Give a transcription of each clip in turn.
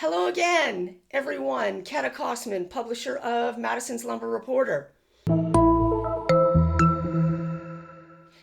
Hello again, everyone. Kata Kosman, publisher of Madison's Lumber Reporter.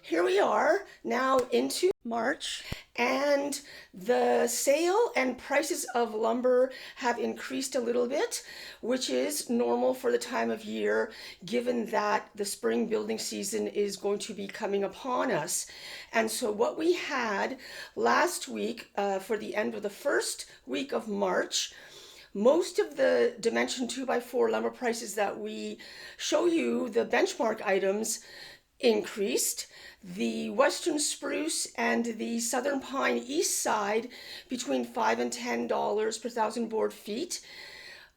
Here we are now into March, and the sale and prices of lumber have increased a little bit, which is normal for the time of year, given that the spring building season is going to be coming upon us. And so what we had last week for the end of the first week of March, most of the dimension 2x4 lumber prices that we show you, the benchmark items, increased. The western spruce and the southern pine east side between $5 and $10 per thousand board feet,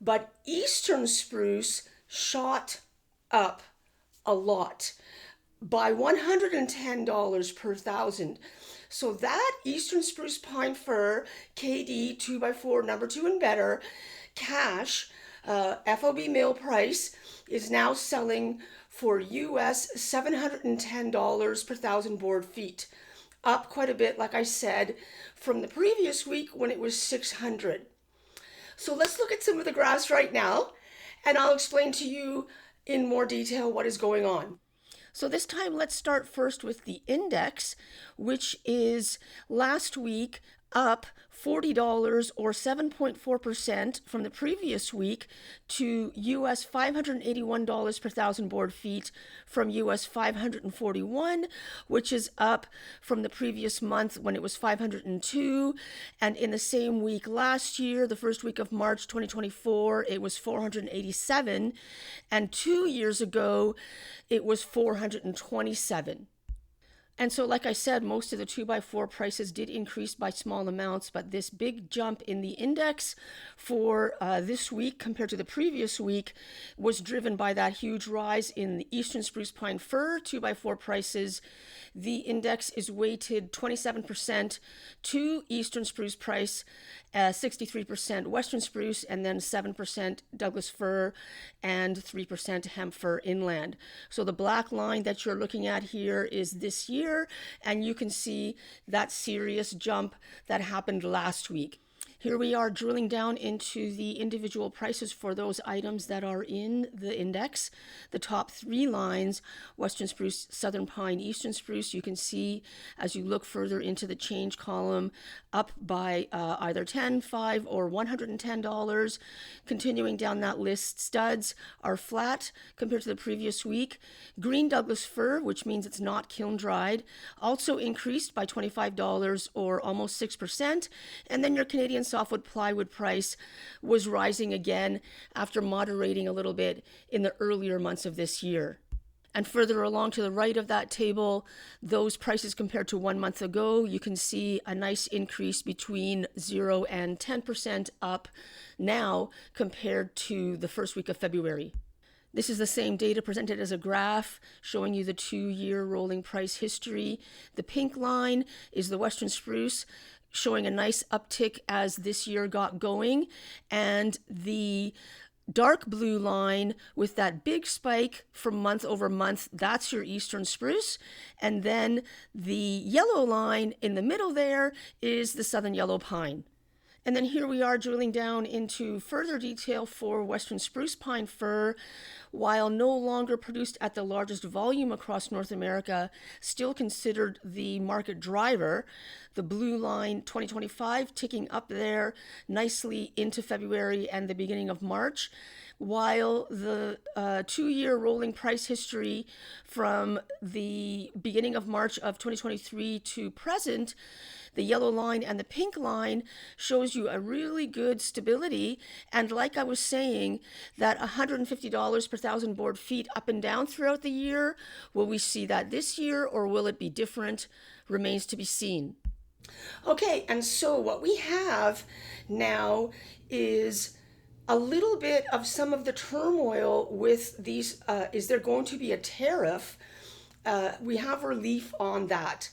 but eastern spruce shot up a lot by $110 per thousand. So that eastern spruce pine fir KD 2x4 number 2 and better cash FOB mill price is now selling for US $710 per thousand board feet, up quite a bit, like I said, from the previous week when it was 600. So let's look at some of the graphs right now, and I'll explain to you in more detail what is going on. So this time, let's start first with the index, which is last week up $40 or 7.4% from the previous week to US $581 per thousand board feet from US 541, which is up from the previous month when it was 502. And in the same week last year, the first week of March 2024, it was 487. And 2 years ago, it was 427. And so, like I said, most of the 2x4 prices did increase by small amounts, but this big jump in the index for this week compared to the previous week was driven by that huge rise in the eastern spruce pine fir 2x4 prices. The index is weighted 27% to eastern spruce price, 63% western spruce, and then 7% Douglas fir and 3% hemp fir inland. So the black line that you're looking at here is this year, and you can see that serious jump that happened last week. Here we are drilling down into the individual prices for those items that are in the index. The top three lines, western spruce, southern pine, eastern spruce, you can see as you look further into the change column, up by either $10, $5, or $110. Continuing down that list, studs are flat compared to the previous week. Green Douglas fir, which means it's not kiln dried, also increased by $25 or almost 6%. And then your Canadian softwood plywood price was rising again after moderating a little bit in the earlier months of this year. And further along to the right of that table, those prices compared to 1 month ago, you can see a nice increase between 0 and 10% up now compared to the first week of February. This is the same data presented as a graph showing you the 2-year rolling price history. The pink line is the western spruce, showing a nice uptick as this year got going, and the dark blue line with that big spike from month over month, that's your eastern spruce. And then the yellow line in the middle there is the southern yellow pine. And then here we are drilling down into further detail for western spruce pine fir. While no longer produced at the largest volume across North America, still considered the market driver. The blue line 2025 ticking up there nicely into February and the beginning of March, while the 2-year rolling price history from the beginning of March of 2023 to present, the yellow line and the pink line shows you a really good stability. And like I was saying, that $150 per thousand board feet up and down throughout the year, will we see that this year or will it be different? Remains to be seen. Okay, and so what we have now is a little bit of some of the turmoil with these. Is there going to be a tariff? We have relief on that,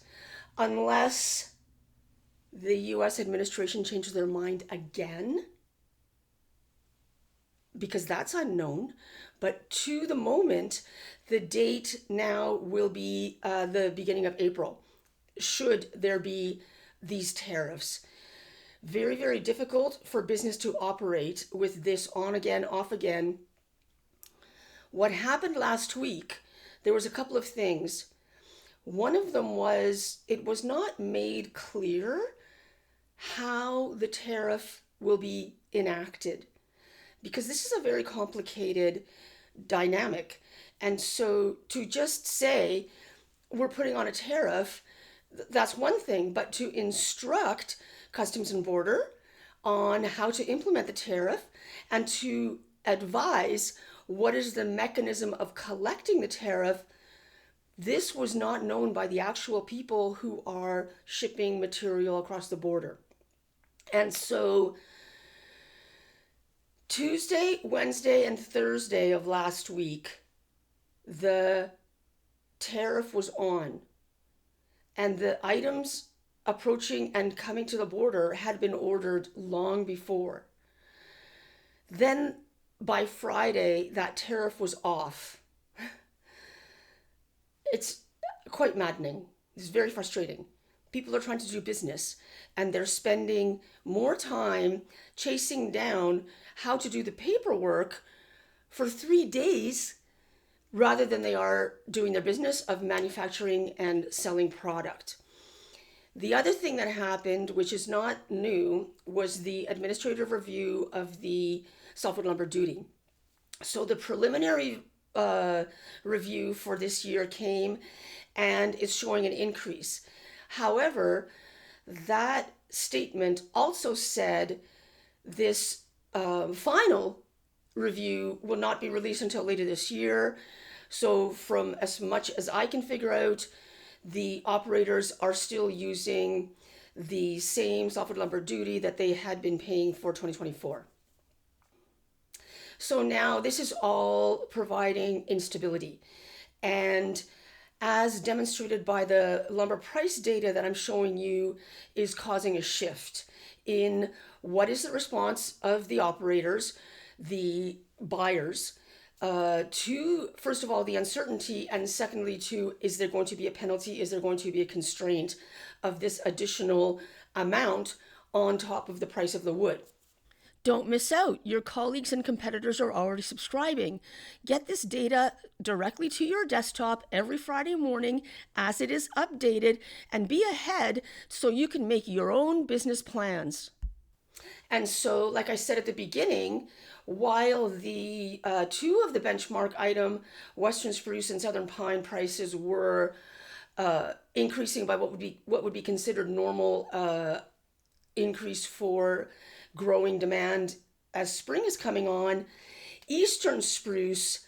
unless the U.S. administration changes their mind again, because that's unknown. But to the moment, the date now will be the beginning of April, should there be these tariffs. Very, very difficult for business to operate with this on again, off again. What happened last week, there was a couple of things. One of them was it was not made clear how the tariff will be enacted because this is a very complicated dynamic. And so to just say we're putting on a tariff, that's one thing, but to instruct Customs and Border on how to implement the tariff and to advise what is the mechanism of collecting the tariff, this was not known by the actual people who are shipping material across the border. And so Tuesday, Wednesday, and Thursday of last week, the tariff was on, and the items approaching and coming to the border had been ordered long before. Then by Friday, that tariff was off. It's quite maddening. It's very frustrating. People are trying to do business and they're spending more time chasing down how to do the paperwork for 3 days rather than they are doing their business of manufacturing and selling product. The other thing that happened, which is not new, was the administrative review of the softwood lumber duty. So the preliminary review for this year came and is showing an increase. However, that statement also said this final review will not be released until later this year. So from as much as I can figure out, the operators are still using the same softwood lumber duty that they had been paying for 2024. So now this is all providing instability. And as demonstrated by the lumber price data that I'm showing you, is causing a shift in what is the response of the operators, the buyers, to, first of all, the uncertainty, and secondly, to, is there going to be a penalty? Is there going to be a constraint of this additional amount on top of the price of the wood? Don't miss out. Your colleagues and competitors are already subscribing. Get this data directly to your desktop every Friday morning as it is updated, and be ahead so you can make your own business plans. And so, like I said at the beginning, while the two of the benchmark item, Western Spruce and Southern Pine prices were increasing by what would be considered normal increase for growing demand as spring is coming on, Eastern Spruce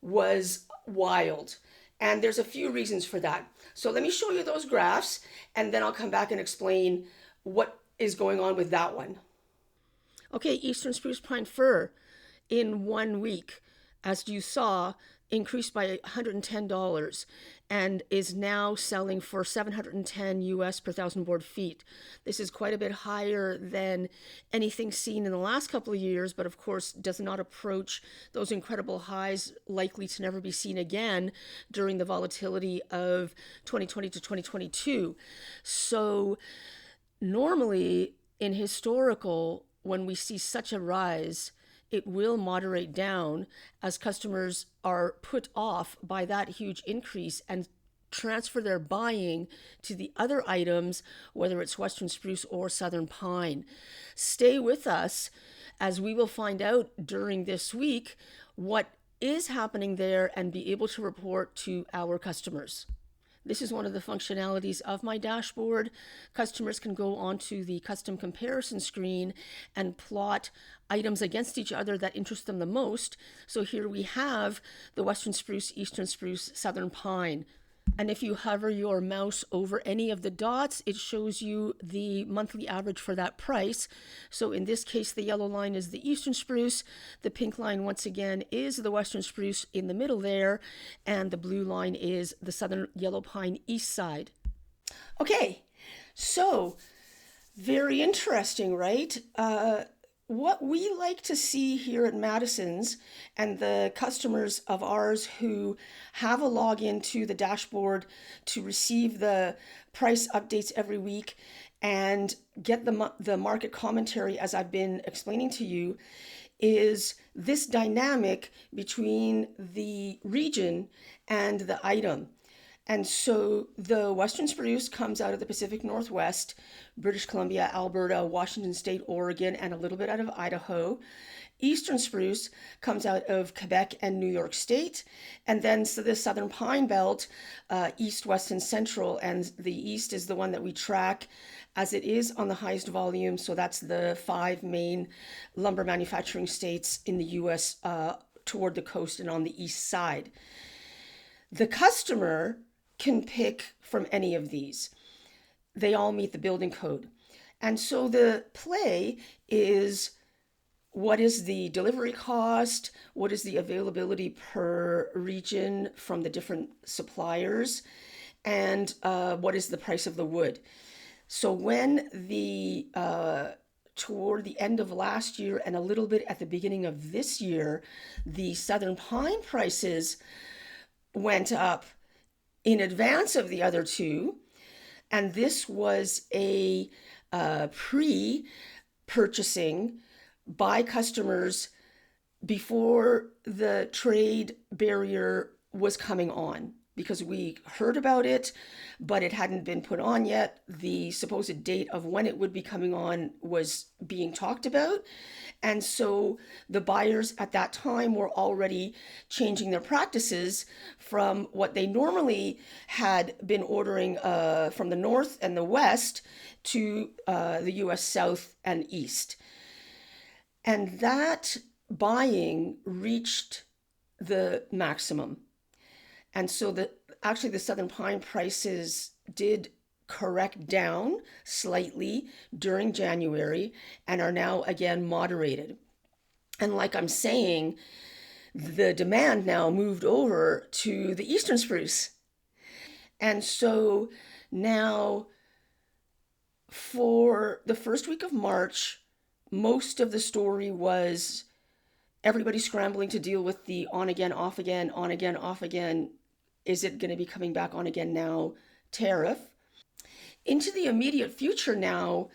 was wild. And there's a few reasons for that. So let me show you those graphs, and then I'll come back and explain what is going on with that one. Okay, Eastern Spruce Pine Fir in 1 week, as you saw, increased by $110 and is now selling for $710 US per thousand board feet. This is quite a bit higher than anything seen in the last couple of years, but of course does not approach those incredible highs likely to never be seen again during the volatility of 2020 to 2022. So normally in historical, when we see such a rise, it will moderate down as customers are put off by that huge increase and transfer their buying to the other items, whether it's Western Spruce or Southern Pine. Stay with us as we will find out during this week what is happening there and be able to report to our customers. This is one of the functionalities of my dashboard. Customers can go onto the custom comparison screen and plot items against each other that interest them the most. So here we have the Western Spruce, Eastern Spruce, Southern Pine. And if you hover your mouse over any of the dots, it shows you the monthly average for that price. So in this case, the yellow line is the Eastern Spruce. The pink line, once again, is the Western Spruce in the middle there. And the blue line is the Southern Yellow Pine east side. Okay, so very interesting, right? What we like to see here at Madison's and the customers of ours who have a login to the dashboard to receive the price updates every week and get the market commentary as I've been explaining to you, is this dynamic between the region and the item. And so the Western spruce comes out of the Pacific Northwest, British Columbia, Alberta, Washington State, Oregon, and a little bit out of Idaho. Eastern spruce comes out of Quebec and New York State. And then so the Southern Pine Belt, East, West, and Central. And the East is the one that we track as it is on the highest volume. So that's the 5 main lumber manufacturing states in the US toward the coast and on the east side. The customer can pick from any of these. They all meet the building code. And so the play is, what is the delivery cost? What is the availability per region from the different suppliers? And what is the price of the wood? So when toward the end of last year and a little bit at the beginning of this year, the Southern Pine prices went up in advance of the other two. And this was a pre-purchasing by customers before the trade barrier was coming on, because we heard about it, but it hadn't been put on yet. The supposed date of when it would be coming on was being talked about. And so the buyers at that time were already changing their practices from what they normally had been ordering from the North and the West to the US South and East. And that buying reached the maximum. And so actually the Southern Pine prices did correct down slightly during January and are now again moderated. And like I'm saying, the demand now moved over to the Eastern spruce. And so now for the first week of March, most of the story was everybody scrambling to deal with the on again, off again, on again, off again. Is it going to be coming back on again now? Tariff. Into the immediate future now,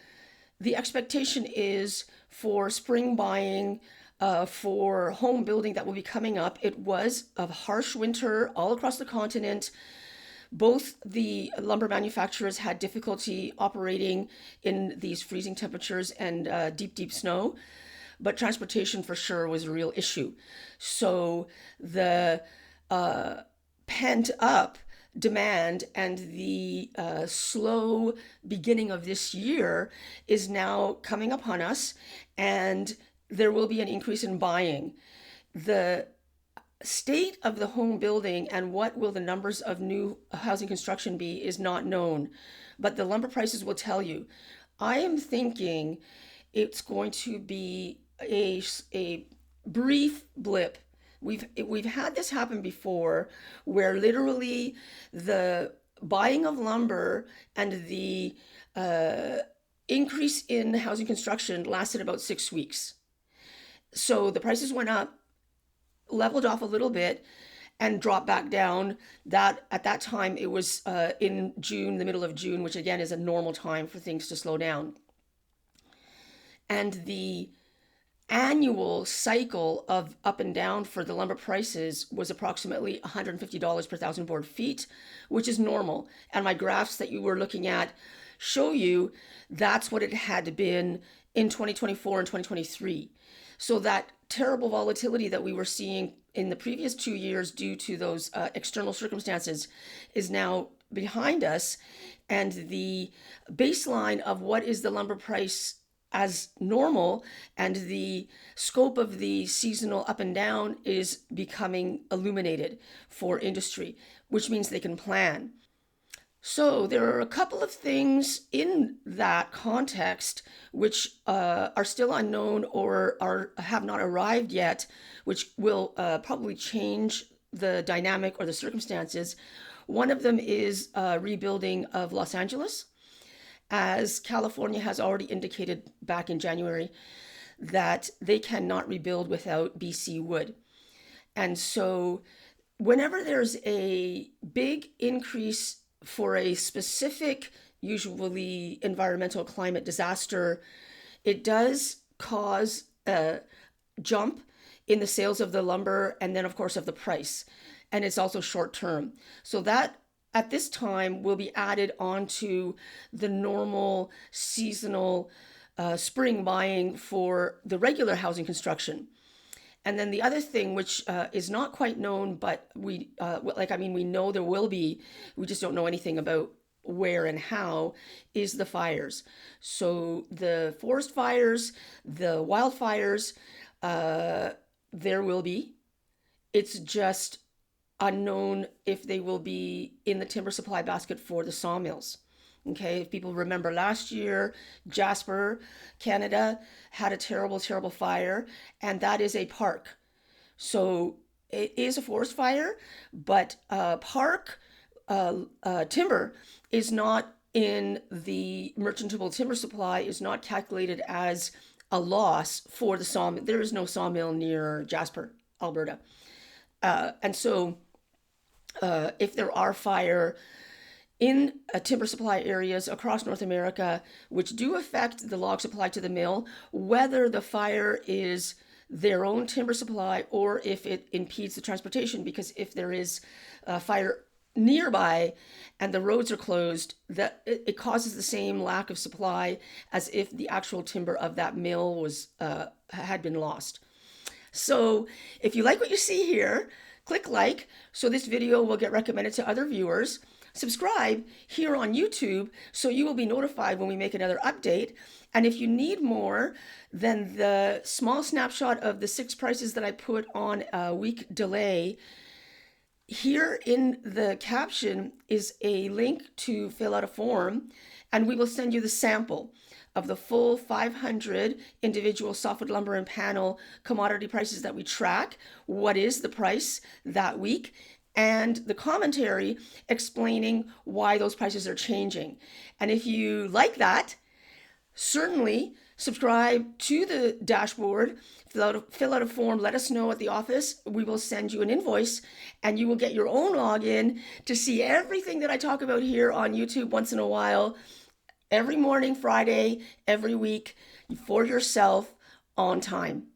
the expectation is for spring buying, for home building that will be coming up. It was a harsh winter all across the continent. Both the lumber manufacturers had difficulty operating in these freezing temperatures and deep, deep snow, but transportation for sure was a real issue. So the pent up demand and the slow beginning of this year is now coming upon us, and there will be an increase in buying. The state of the home building and what will the numbers of new housing construction be is not known, but the lumber prices will tell you. I am thinking it's going to be a brief blip. We've had this happen before, where literally the buying of lumber and the increase in housing construction lasted about 6 weeks. So the prices went up, leveled off a little bit, and dropped back down. That at that time it was in June, the middle of June, which again is a normal time for things to slow down. And the annual cycle of up and down for the lumber prices was approximately $150 per thousand board feet, which is normal. And my graphs that you were looking at show you that's what it had been in 2024 and 2023. So that terrible volatility that we were seeing in the previous 2 years due to those external circumstances is now behind us. And the baseline of what is the lumber price as normal and the scope of the seasonal up and down is becoming illuminated for industry, which means they can plan. So there are a couple of things in that context which are still unknown or have not arrived yet, which will probably change the dynamic or the circumstances. One of them is rebuilding of Los Angeles, as California has already indicated back in January that they cannot rebuild without BC wood. And so whenever there's a big increase for a specific usually environmental climate disaster, it does cause a jump in the sales of the lumber and then of course of the price. And it's also short term. So that at this time will be added onto the normal seasonal spring buying for the regular housing construction. And then the other thing, which is not quite known, but we we know there will be, we just don't know anything about where and how, is the fires. So the forest fires, the wildfires, there will be. It's just unknown if they will be in the timber supply basket for the sawmills. Okay, if people remember last year, Jasper, Canada had a terrible, terrible fire, and that is a park. So it is a forest fire, but park timber is not in the merchantable timber supply, is not calculated as a loss for the sawmill. There is no sawmill near Jasper, Alberta. And so if there are fire in timber supply areas across North America, which do affect the log supply to the mill, whether the fire is their own timber supply or if it impedes the transportation, because if there is a fire nearby and the roads are closed, that it causes the same lack of supply as if the actual timber of that mill was had been lost. So if you like what you see here, click like so this video will get recommended to other viewers. Subscribe here on YouTube so you will be notified when we make another update. And if you need more than the small snapshot of the 6 prices that I put on a week delay, here in the caption is a link to fill out a form, and we will send you the sample of the full 500 individual softwood lumber and panel commodity prices that we track. What is the price that week? And the commentary explaining why those prices are changing. And if you like that, certainly subscribe to the dashboard, fill out a form, let us know at the office. We will send you an invoice and you will get your own login to see everything that I talk about here on YouTube once in a while, every morning, Friday, every week, for yourself on time.